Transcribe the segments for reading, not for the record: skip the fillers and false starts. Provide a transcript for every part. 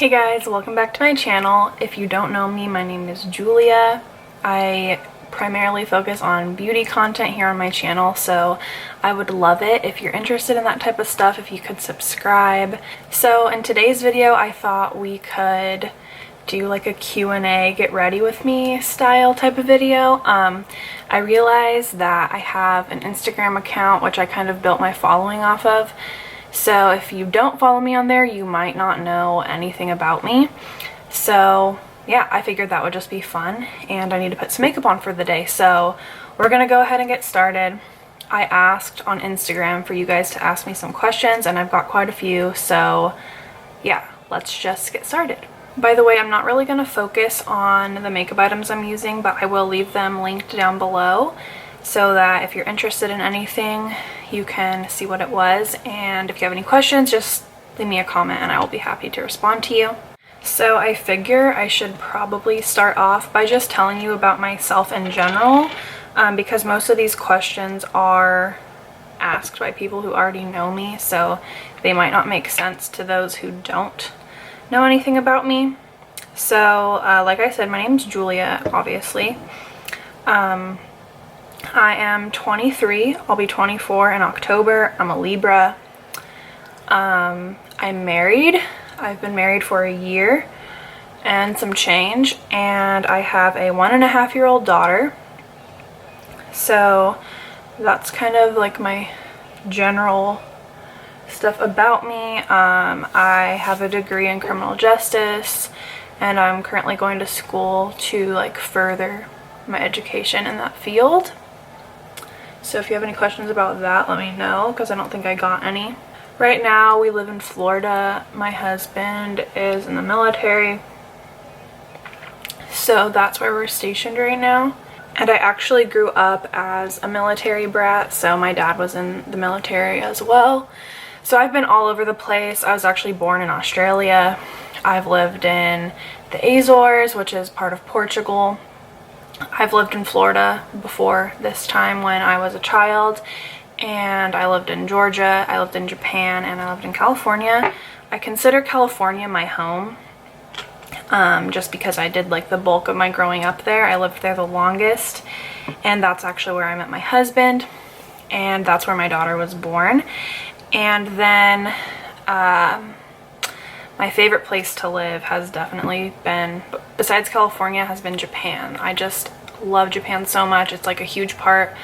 Hey guys, welcome back to my channel. If you don't know me, my name is Julia. I primarily focus on beauty content here on my channel, so I would love it if you're interested in that type of stuff, if you could subscribe. So in today's video, I thought we could do like a Q&A, get ready with me style type of video. I realized that I have an Instagram account, which I kind of built my following off of. So if you don't follow me on there, you might not know anything about me. So yeah, I figured that would just be fun, and I need to put some makeup on for the day. So we're gonna go ahead and get started. I asked on Instagram for you guys to ask me some questions, and I've got quite a few. So yeah, let's just get started. By the way, I'm not really gonna focus on the makeup items I'm using, but I will leave them linked down below so that if you're interested in anything, you can see what it was. And if you have any questions, just leave me a comment and I will be happy to respond to you. So I figure I should probably start off by just telling you about myself in general, because most of these questions are asked by people who already know me, so they might not make sense to those who don't know anything about me. So like I said, my name's Julia, obviously. I am 23. I'll be 24 in October. I'm a Libra. I'm married. I've been married for a year and some change, and I have a 1.5-year-old daughter. So that's kind of like my general stuff about me. I have a degree in criminal justice, and I'm currently going to school to like further my education in that field. So if you have any questions about that, let me know, because I don't think I got any. Right now we live in Florida. My husband is in the military, so that's where we're stationed right now. And I actually grew up as a military brat, so my dad was in the military as well. So I've been all over the place. I was actually born in Australia. I've lived in the Azores, which is part of Portugal. I've lived in Florida before this time when I was a child, and I lived in Georgia, I lived in Japan, and I lived in California. I consider California my home, just because I did like the bulk of my growing up there. I lived there the longest, and that's actually where I met my husband, and that's where my daughter was born. And then my favorite place to live has definitely been, besides California, has been Japan. I just love Japan so much. It's like a huge part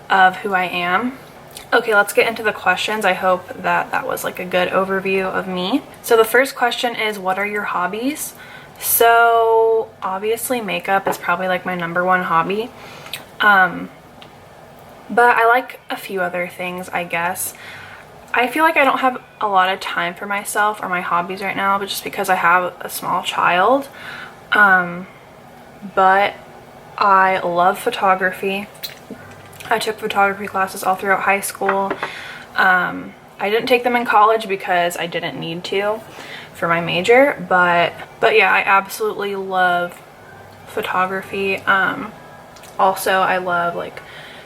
of who I am. Okay, let's get into the questions. I hope that that was like a good overview of me. So the first question is, what are your hobbies? So obviously makeup is probably like my #1 hobby. But I like a few other things, I guess. I feel like I don't have a lot of time for myself or my hobbies right now, but just because I have a small child. But I love photography. I took photography classes all throughout high school. I didn't take them in college because I didn't need to for my major, but yeah, I absolutely love photography. Also, I love like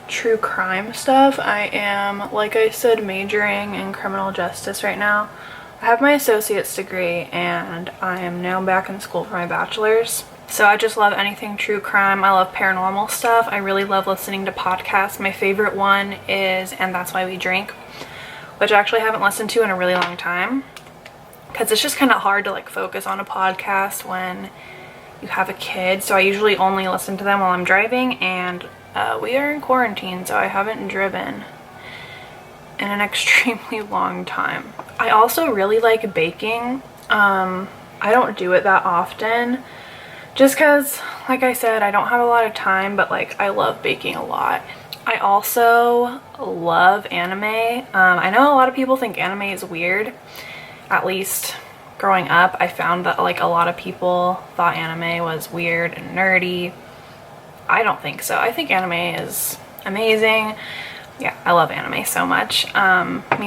true crime stuff. I am, like I said, majoring in criminal justice right now. I have my associate's degree, and I am now back in school for my bachelor's. So I just love anything true crime. I love paranormal stuff. I really love listening to podcasts. My favorite one is And That's Why We Drink, which I actually haven't listened to in a really long time, because it's just kind of hard to like focus on a podcast when you have a kid. So I usually only listen to them while I'm driving, and we are in quarantine, so I haven't driven in an extremely long time. I also really like baking. I don't do it that often, just because, like I said, I don't have a lot of time, but like I love baking a lot. I also love anime. I know a lot of people think anime is weird. At least growing up, I found that like a lot of people thought anime was weird and nerdy. I don't think so. I think anime is amazing. Yeah, I love anime so much. Me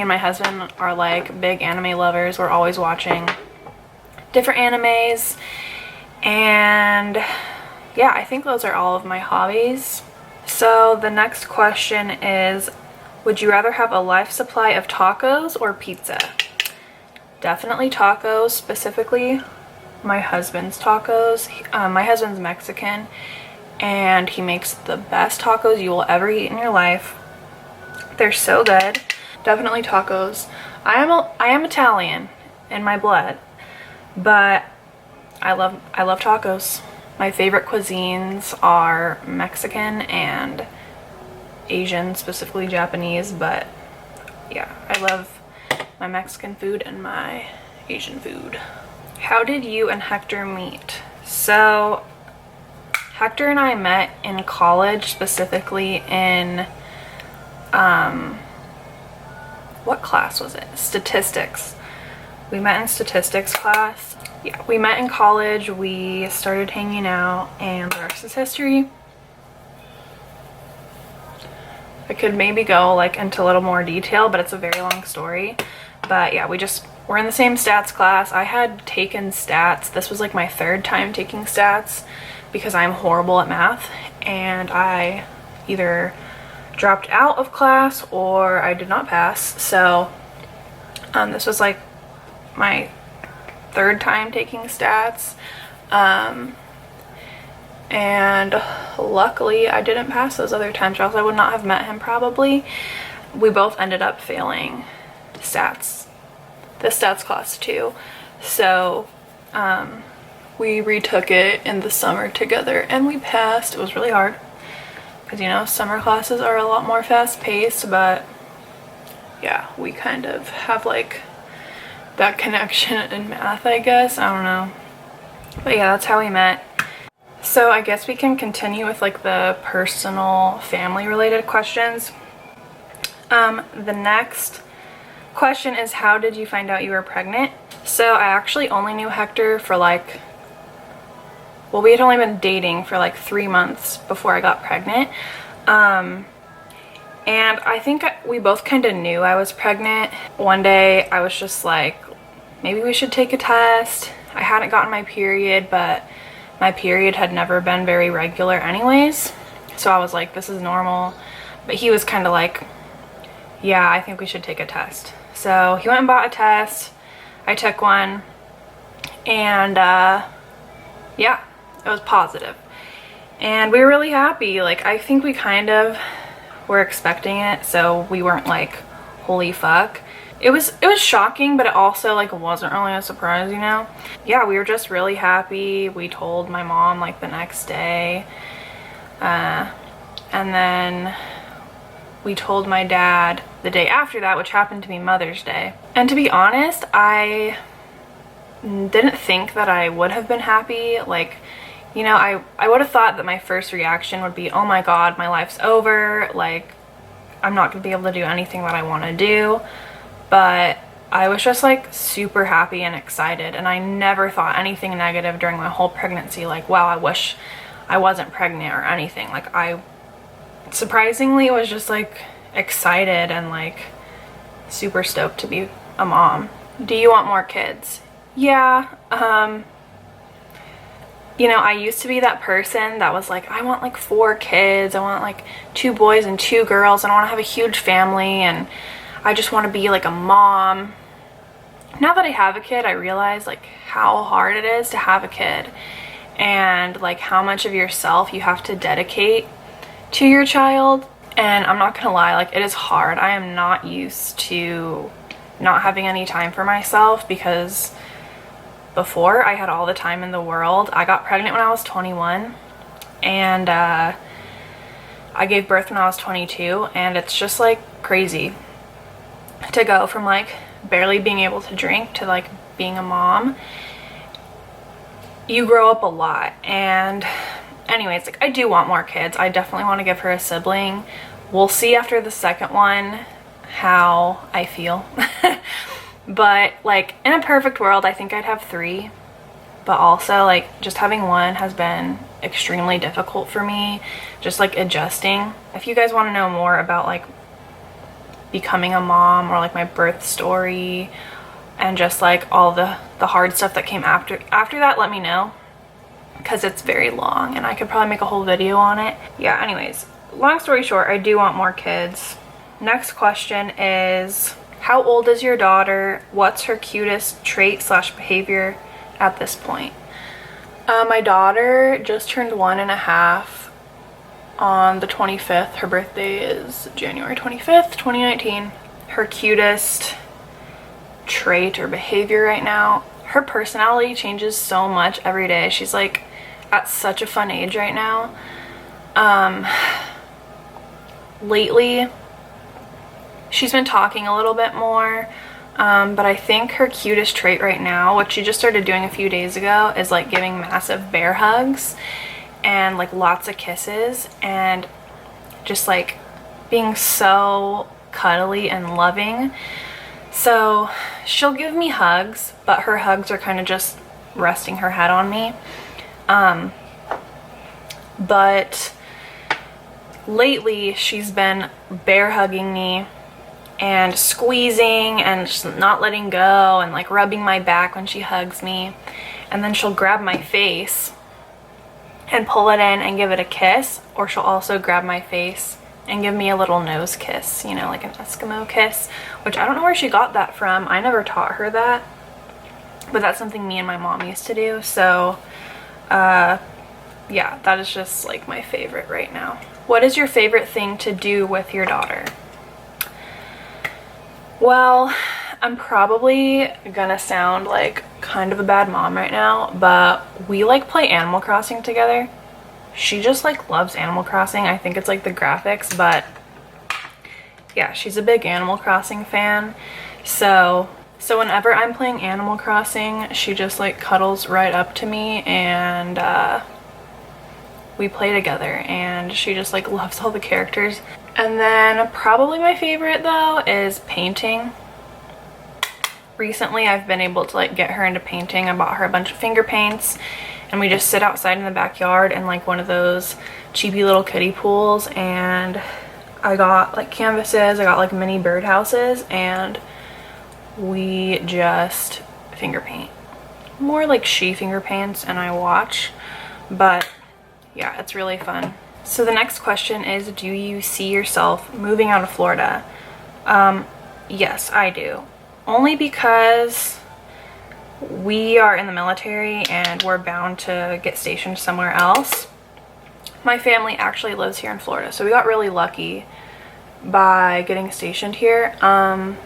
and my husband are like big anime lovers. We're always watching different animes. And yeah, I think those are all of my hobbies. So the next question is, would you rather have a life supply of tacos or pizza? definitely tacos, specifically my husband's tacos. My husband's Mexican, and he makes the best tacos you will ever eat in your life. They're so good. Definitely tacos. I am Italian in my blood, but I love tacos. My favorite cuisines are Mexican and Asian, specifically Japanese, but yeah, I love my Mexican food and my Asian food. How did you and Hector meet? So Hector and I met in college, specifically in what class was it? Statistics. We met in statistics class. Yeah, we met in college, we started hanging out, and the rest is history. I could maybe go like into a little more detail, but it's a very long story. But yeah, we're in the same stats class. I had taken stats. This was like my third time taking stats because I'm horrible at math, and I either dropped out of class or I did not pass. So this was like my third time taking stats, and luckily I didn't pass those other times, or else I would not have met him probably. We both ended up failing stats, the stats class too, so we retook it in the summer together and we passed. It was really hard because, you know, summer classes are a lot more fast-paced, but yeah, we kind of have like that connection in math, I guess. I don't know, but yeah, that's how we met. So I guess we can continue with like the personal family related questions. The next question is, how did you find out you were pregnant? So I actually only knew Hector for like, well, we had only been dating for like 3 months before I got pregnant. And I think we both kind of knew I was pregnant. One day I was just like, maybe we should take a test. I hadn't gotten my period, but my period had never been very regular anyways. So I was like, this is normal. But he was kind of like, yeah, I think we should take a test. So he went and bought a test. I took one, and yeah, it was positive. And we were really happy. Like, I think we kind of were expecting it, so we weren't like, holy fuck. It was shocking, but it also like wasn't really a surprise, you know? Yeah, we were just really happy. We told my mom like the next day. And then we told my dad the day after that, which happened to be Mother's Day. And to be honest, I didn't think that I would have been happy. Like, you know, I would have thought that my first reaction would be, oh my god, my life's over. Like, I'm not gonna be able to do anything that I want to do. But I was just like super happy and excited, and I never thought anything negative during my whole pregnancy, like, wow, I wish I wasn't pregnant or anything. Like, I surprisingly was just like excited and like super stoked to be a mom. Do you want more kids? Yeah, you know, I used to be that person that was like, I want like 4 kids, I want like 2 boys and 2 girls, and I want to have a huge family, and I just want to be like a mom. Now that I have a kid, I realize like how hard it is to have a kid, and like how much of yourself you have to dedicate to your child. And I'm not gonna lie, like, it is hard. I am not used to not having any time for myself, because before I had all the time in the world. I got pregnant when I was 21, and I gave birth when I was 22, and it's just like crazy to go from like barely being able to drink to like being a mom. You grow up a lot. And anyways, like, I do want more kids. I definitely want to give her a sibling. We'll see after the second one how I feel. But like, in a perfect world, I think I'd have 3. But also, like, just having 1 has been extremely difficult for me, just like adjusting. If you guys want to know more about like becoming a mom, or like my birth story, and just like all the hard stuff that came after that, let me know, because it's very long and I could probably make a whole video on it. Yeah, anyways, long story short, I do want more kids. Next question is, How old is your daughter? What's her cutest trait slash behavior at this point? My daughter just turned 1.5 on the 25th. Her birthday is January 25th, 2019. Her cutest trait or behavior right now, her personality changes so much every day. She's like at such a fun age right now. Lately she's been talking a little bit more, but I think her cutest trait right now, what she just started doing a few days ago, is like giving massive bear hugs and like lots of kisses and just like being so cuddly and loving. So she'll give me hugs, but her hugs are kind of just resting her head on me. But lately she's been bear hugging me and squeezing and just not letting go and like rubbing my back when she hugs me. And then she'll grab my face and pull it in and give it a kiss, or she'll also grab my face and give me a little nose kiss, you know, like an Eskimo kiss, which I don't know where she got that from. I never taught her that, but that's something me and my mom used to do. So yeah, that is just like my favorite right now. What is your favorite thing to do with your daughter? Well, I'm probably gonna sound like kind of a bad mom right now, but we like play Animal Crossing together. She just like loves Animal Crossing. I think it's like the graphics, but yeah, she's a big Animal Crossing fan. So whenever I'm playing Animal Crossing, she just like cuddles right up to me and we play together, and she just like loves all the characters. And then probably my favorite though is painting. Recently I've been able to like get her into painting. I bought her a bunch of finger paints and we just sit outside in the backyard in like one of those cheapy little kiddie pools, and I got like canvases, I got like mini birdhouses, and we just finger paint. More like she finger paints and I watch, but yeah, it's really fun. So the next question is, do you see yourself moving out of Florida? Yes, I do. Only because we are in the military and we're bound to get stationed somewhere else. My family actually lives here in Florida, so we got really lucky by getting stationed here. I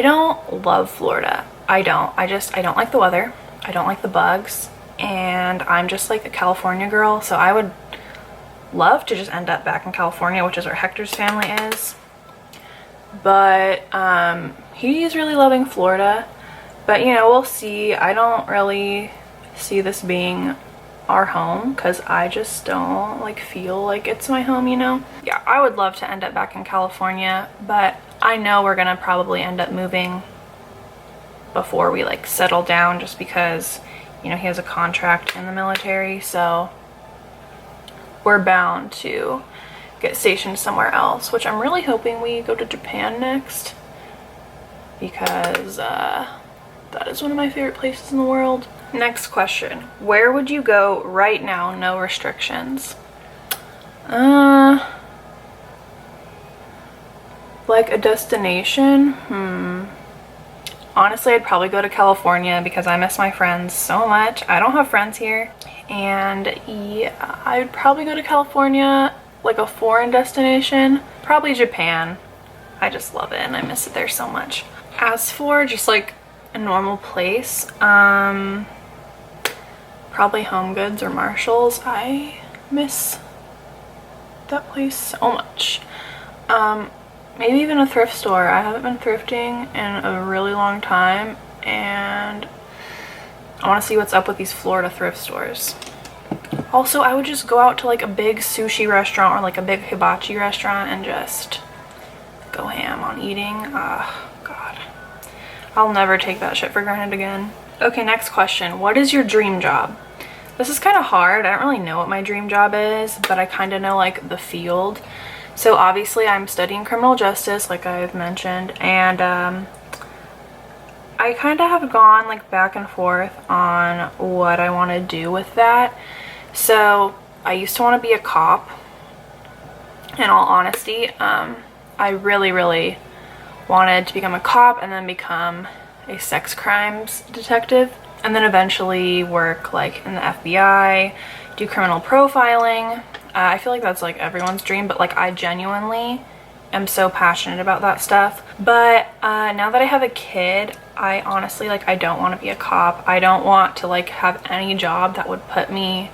don't love Florida. I don't like the weather. I don't like the bugs. And I'm just like a California girl, so I would love to just end up back in California, which is where Hector's family is. But he's really loving Florida, but you know, we'll see. I don't really see this being our home because I just don't like feel like it's my home, you know. Yeah, I would love to end up back in California, but I know we're gonna probably end up moving before we like settle down, just because, you know, he has a contract in the military, so we're bound to get stationed somewhere else, which I'm really hoping we go to Japan next, because that is one of my favorite places in the world. Next question. Where would you go right now, no restrictions? Like a destination? Honestly, I'd probably go to California because I miss my friends so much. I don't have friends here. And yeah, I would probably go to California. Like a foreign destination, probably Japan. I just love it and I miss it there so much. As for just like a normal place, probably Home Goods or Marshalls. I miss that place so much. Maybe even a thrift store. I haven't been thrifting in a really long time, and I want to see what's up with these Florida thrift stores. Also, I would just go out to like a big sushi restaurant or like a big hibachi restaurant and just go ham on eating. Oh, God. I'll never take that shit for granted again. Okay, next question. What is your dream job? This is kind of hard. I don't really know what my dream job is, but I kind of know like the field. So obviously I'm studying criminal justice, like I've mentioned, and I kind of have gone like back and forth on what I want to do with that. So I used to want to be a cop, in all honesty. I really, really wanted to become a cop and then become a sex crimes detective, and then eventually work like in the FBI, do criminal profiling. I feel like that's like everyone's dream, but like I genuinely am so passionate about that stuff. But now that I have a kid, I honestly, like, I don't want to be a cop. I don't want to like have any job that would put me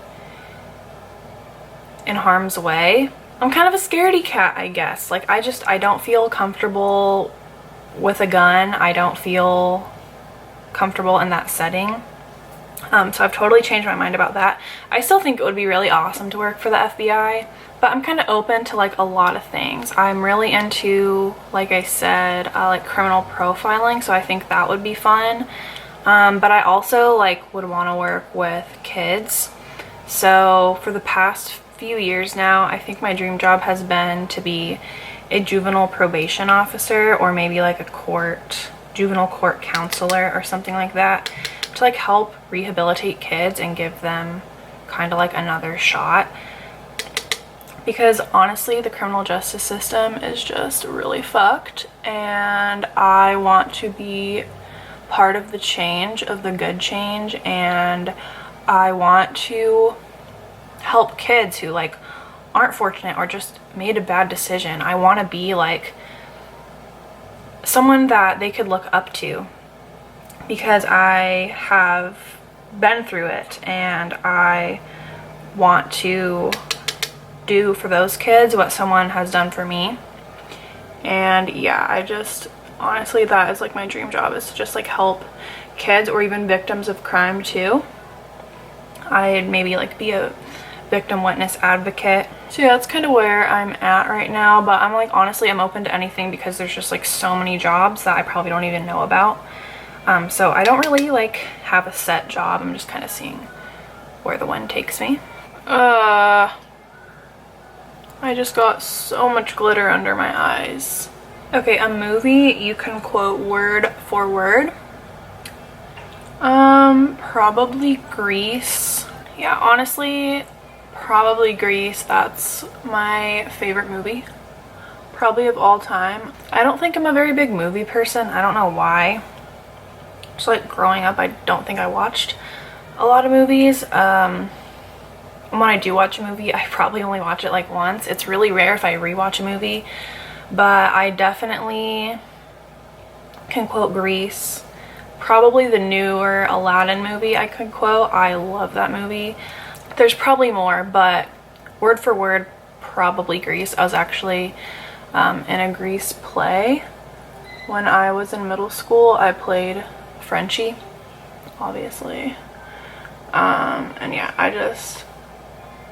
in harm's way. I'm kind of a scaredy cat, I guess. Like, I don't feel comfortable with a gun. I don't feel comfortable in that setting. So I've totally changed my mind about that. I still think it would be really awesome to work for the FBI, but I'm kind of open to like a lot of things. I'm really into, like I said, like criminal profiling, so I think that would be fun. But I also like would want to work with kids. So for the past few years now, I think my dream job has been to be a juvenile probation officer, or maybe like a juvenile court counselor or something like that, to like help rehabilitate kids and give them kind of like another shot. Because honestly, the criminal justice system is just really fucked, and I want to be part of the change, of the good change, and I want to help kids who like aren't fortunate or just made a bad decision. I want to be like someone that they could look up to, because I have been through it and I want to do for those kids what someone has done for me. And yeah, I just honestly, that is like my dream job, is to just like help kids or even victims of crime too. I'd maybe like be a victim witness advocate. So yeah, that's kind of where I'm at right now, but I'm like, honestly, I'm open to anything because there's just like so many jobs that I probably don't even know about. So I don't really like have a set job. I'm just kind of seeing where the wind takes me. I just got so much glitter under my eyes. Okay, a movie you can quote word for word. Probably Grease. Yeah, honestly, probably Grease. That's my favorite movie, probably of all time. I don't think I'm a very big movie person. I don't know why. Just like growing up, I don't think I watched a lot of movies. When I do watch a movie, I probably only watch it like once. It's really rare if I rewatch a movie, but I definitely can quote Grease. Probably the newer Aladdin movie I could quote. I love that movie. There's probably more, but word for word, probably Grease. I was actually in a Grease play when I was in middle school. I played Frenchie, obviously. And yeah,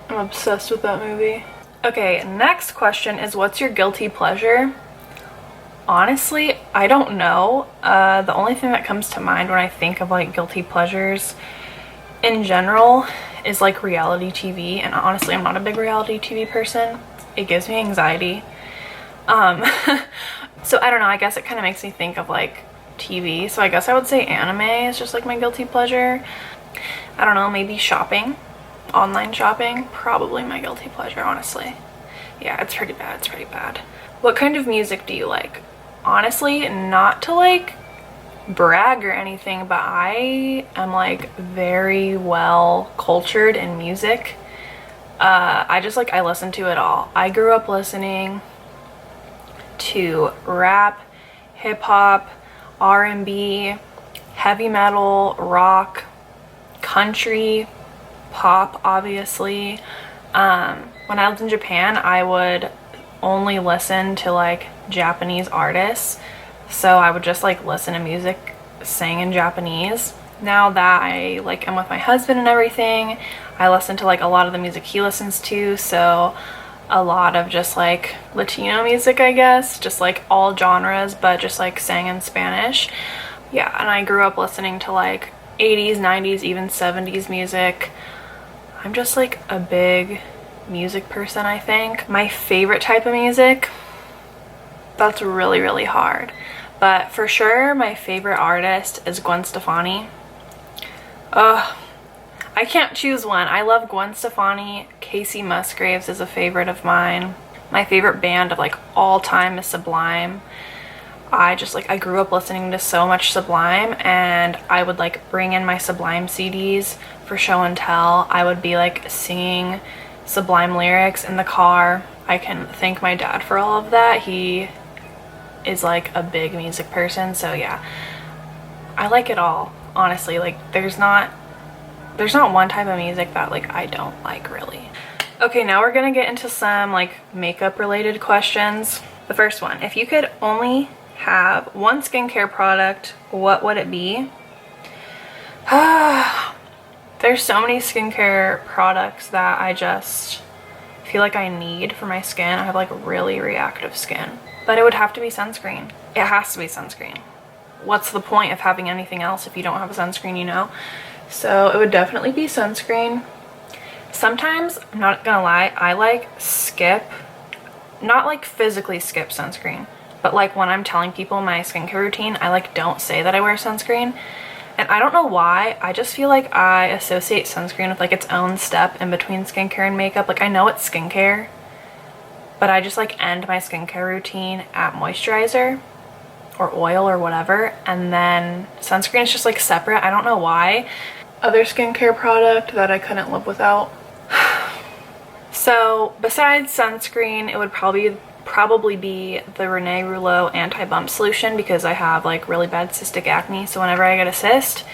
I'm obsessed with that movie. Okay, next question is, what's your guilty pleasure? Honestly, I don't know. The only thing that comes to mind when I think of like guilty pleasures in general is like reality TV, and honestly, I'm not a big reality TV person. It gives me anxiety. So I don't know, I guess it kind of makes me think of like TV. So I guess I would say anime is just like my guilty pleasure. I don't know, maybe shopping. Online shopping, probably my guilty pleasure, honestly. Yeah, it's pretty bad. It's pretty bad. What kind of music do you like? Honestly, not to like brag or anything, but I am like very well cultured in music. I listen to it all. I grew up listening to rap, hip hop, R&B, heavy metal, rock, country, pop, obviously. When I lived in Japan, I would only listen to like Japanese artists, so I would just like listen to music sang in Japanese. Now that I like am with my husband and everything, I listen to like a lot of the music he listens to, so a lot of just like Latino music, I guess, just like all genres, but just like sang in Spanish. Yeah, and I grew up listening to like 80s, 90s, even 70s music. I'm just like a big music person, I think. My favorite type of music, that's really, really hard. But for sure, my favorite artist is Gwen Stefani. I can't choose one. I love Gwen Stefani. Casey Musgraves is a favorite of mine. My favorite band of like all time is Sublime. I grew up listening to so much Sublime, and I would like bring in my Sublime CDs for show and tell. I would be like singing Sublime lyrics in the car. I can thank my dad for all of that. He is like a big music person, so yeah. I like it all, honestly. Like there's not one type of music that like I don't like really. Okay, now we're gonna get into some like makeup related questions. The first one, if you could only have one skincare product, what would it be? There's so many skincare products that I just feel like I need for my skin. I have like really reactive skin, but it would have to be sunscreen. It has to be sunscreen. What's the point of having anything else if you don't have a sunscreen, you know? So it would definitely be sunscreen. Sometimes, I'm not gonna lie, I like skip, not like physically skip sunscreen, but like when I'm telling people my skincare routine, I like don't say that I wear sunscreen. And I don't know why, I just feel like I associate sunscreen with like its own step in between skincare and makeup. Like I know it's skincare, but I just like end my skincare routine at moisturizer or oil or whatever, and then sunscreen is just like separate. I don't know why. Other skincare product that I couldn't live without. So besides sunscreen, it would probably be the René Rouleau anti-bump solution, because I have like really bad cystic acne. So whenever I get a cyst,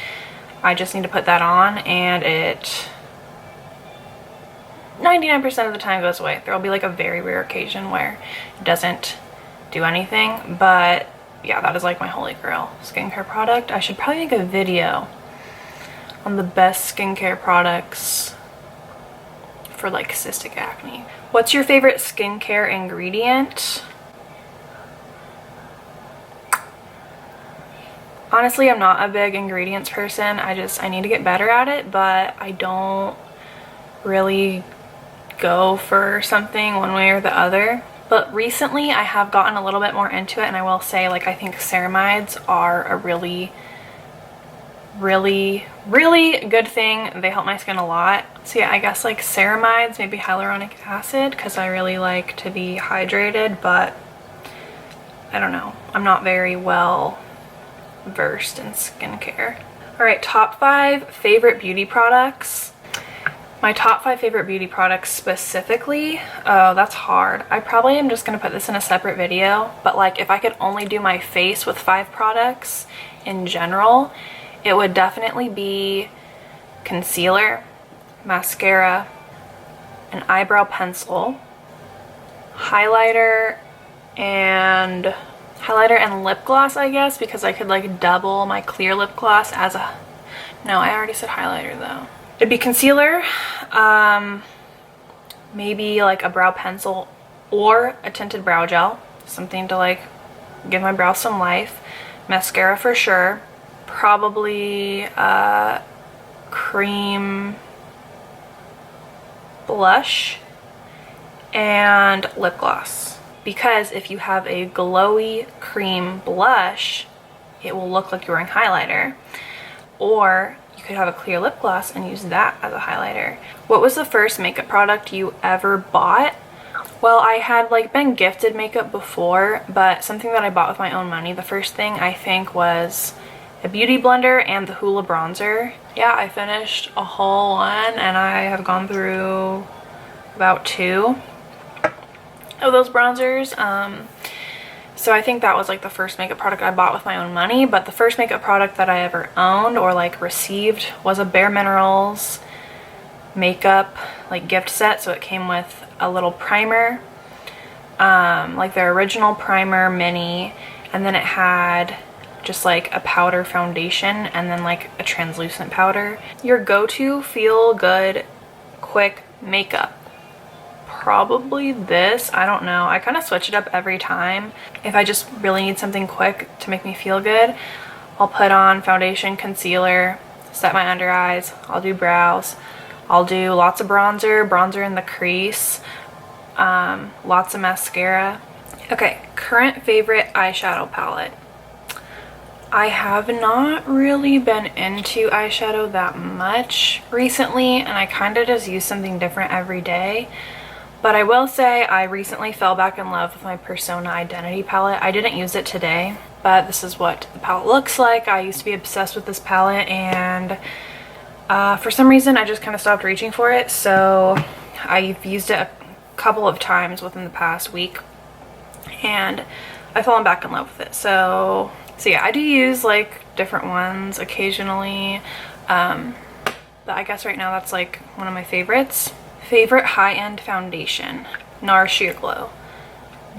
I just need to put that on, and it 99% of the time goes away. There will be like a very rare occasion where it doesn't do anything, but yeah, that is like my holy grail skincare product. I should probably make a video on the best skincare products for like cystic acne. What's your favorite skincare ingredient? Honestly, I'm not a big ingredients person. I need to get better at it, but I don't really go for something one way or the other. But recently I have gotten a little bit more into it, and I will say, like, I think ceramides are a really good thing. They help my skin a lot. So yeah, I guess like ceramides, maybe hyaluronic acid, because I really like to be hydrated, but I don't know. I'm not very well versed in skincare. All right, top 5 favorite beauty products. My top 5 favorite beauty products specifically, oh, that's hard. I probably am just gonna put this in a separate video, but like if I could only do my face with 5 products in general, it would definitely be concealer, mascara, an eyebrow pencil, highlighter and lip gloss, I guess, because I could like double my clear lip gloss as a, no, I already said highlighter though. It'd be concealer, maybe like a brow pencil or a tinted brow gel, something to like give my brows some life. Mascara for sure. Probably cream blush and lip gloss, because if you have a glowy cream blush, it will look like you're wearing highlighter. Or you could have a clear lip gloss and use that as a highlighter. What was the first makeup product you ever bought? Well, I had like been gifted makeup before, but something that I bought with my own money. The first thing I think was a beauty blender and the Hoola bronzer. Yeah, I finished a whole one, and I have gone through about 2 of those bronzers. So I think that was like the first makeup product I bought with my own money, but the first makeup product that I ever owned or like received was a Bare Minerals makeup like gift set. So it came with a little primer, like their original primer mini, and then it had just like a powder foundation and then like a translucent powder. Your go-to feel good quick makeup? Probably this. I don't know, I kind of switch it up every time. If I just really need something quick to make me feel good, I'll put on foundation, concealer, set my under eyes, I'll do brows, I'll do lots of bronzer in the crease, lots of mascara. Okay, current favorite eyeshadow palette. I have not really been into eyeshadow that much recently, and I kind of just use something different every day. But I will say I recently fell back in love with my Persona Identity palette. I didn't use it today, but this is what the palette looks like. I used to be obsessed with this palette, and for some reason I just kind of stopped reaching for it. So I've used it a couple of times within the past week, and I've fallen back in love with it. So yeah, I do use like different ones occasionally. But I guess right now that's like one of my favorites. Favorite high-end foundation, NARS Sheer Glow.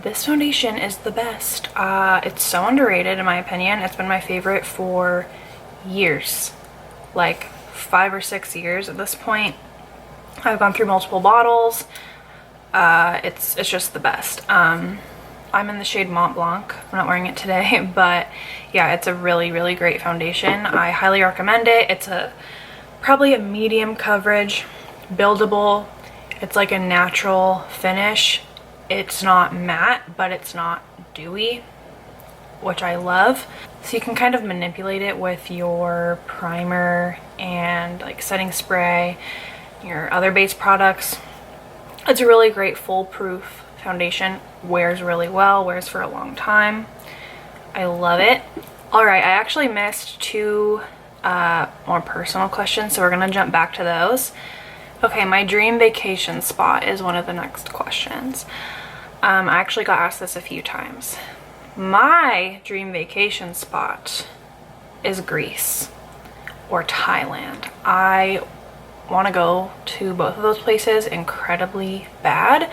This foundation is the best. It's so underrated in my opinion. It's been my favorite for years, like 5 or 6 years at this point. I've gone through multiple bottles. It's just the best. I'm in the shade Mont Blanc. I'm not wearing it today, but yeah, it's a really, really great foundation. I highly recommend it. It's probably a medium coverage, buildable. It's like a natural finish. It's not matte, but it's not dewy, which I love. So you can kind of manipulate it with your primer and like setting spray, your other base products. It's a really great foolproof foundation. Wears really well, wears for a long time. I love it. All right, I actually missed 2 more personal questions, so we're gonna jump back to those. Okay, my dream vacation spot is one of the next questions. I actually got asked this a few times. My dream vacation spot is Greece or Thailand. I want to go to both of those places incredibly bad,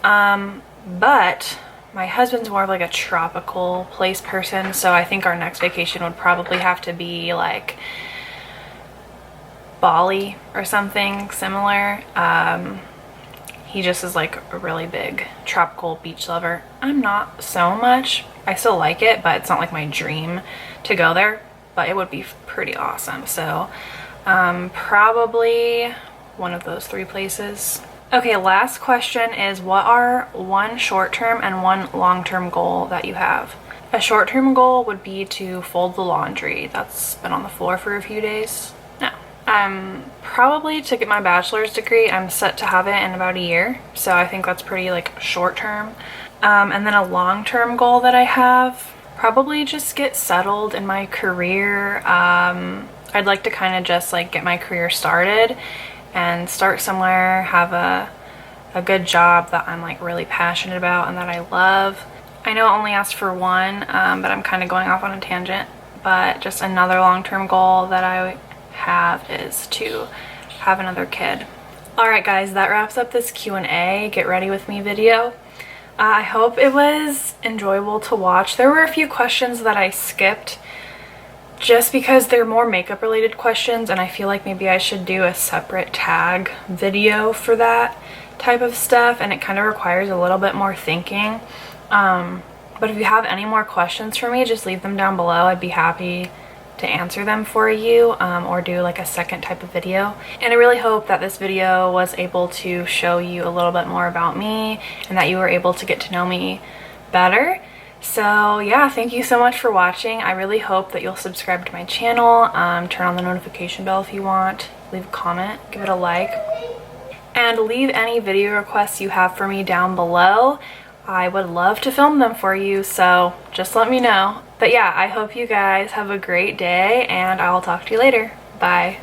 but my husband's more of like a tropical place person, so I think our next vacation would probably have to be like Bali or something similar. He just is like a really big tropical beach lover. I'm not so much. I still like it, but it's not like my dream to go there, but it would be pretty awesome. So probably one of those 3 places. Okay, last question is, what are one short-term and one long-term goal that you have? A short-term goal would be to fold the laundry that's been on the floor for a few days. No. Probably to get my bachelor's degree. I'm set to have it in about a year, so I think that's pretty like short-term. And then a long-term goal that I have, probably just get settled in my career. I'd like to kind of just like get my career started and start somewhere, have a good job that I'm like really passionate about and that I love. I know I only asked for one, but I'm kind of going off on a tangent. But just another long-term goal that I have is to have another kid. Alright guys, that wraps up this Q&A get ready with me video. I hope it was enjoyable to watch. There were a few questions that I skipped just because they're more makeup related questions, and I feel like maybe I should do a separate tag video for that type of stuff, and it kind of requires a little bit more thinking. But if you have any more questions for me, just leave them down below. I'd be happy to answer them for you, or do like a second type of video. And I really hope that this video was able to show you a little bit more about me and that you were able to get to know me better. So yeah, thank you so much for watching. I really hope that you'll subscribe to my channel, turn on the notification bell if you want, leave a comment, give it a like, and leave any video requests you have for me down below. I would love to film them for you, so just let me know. But yeah, I hope you guys have a great day, and I'll talk to you later. Bye.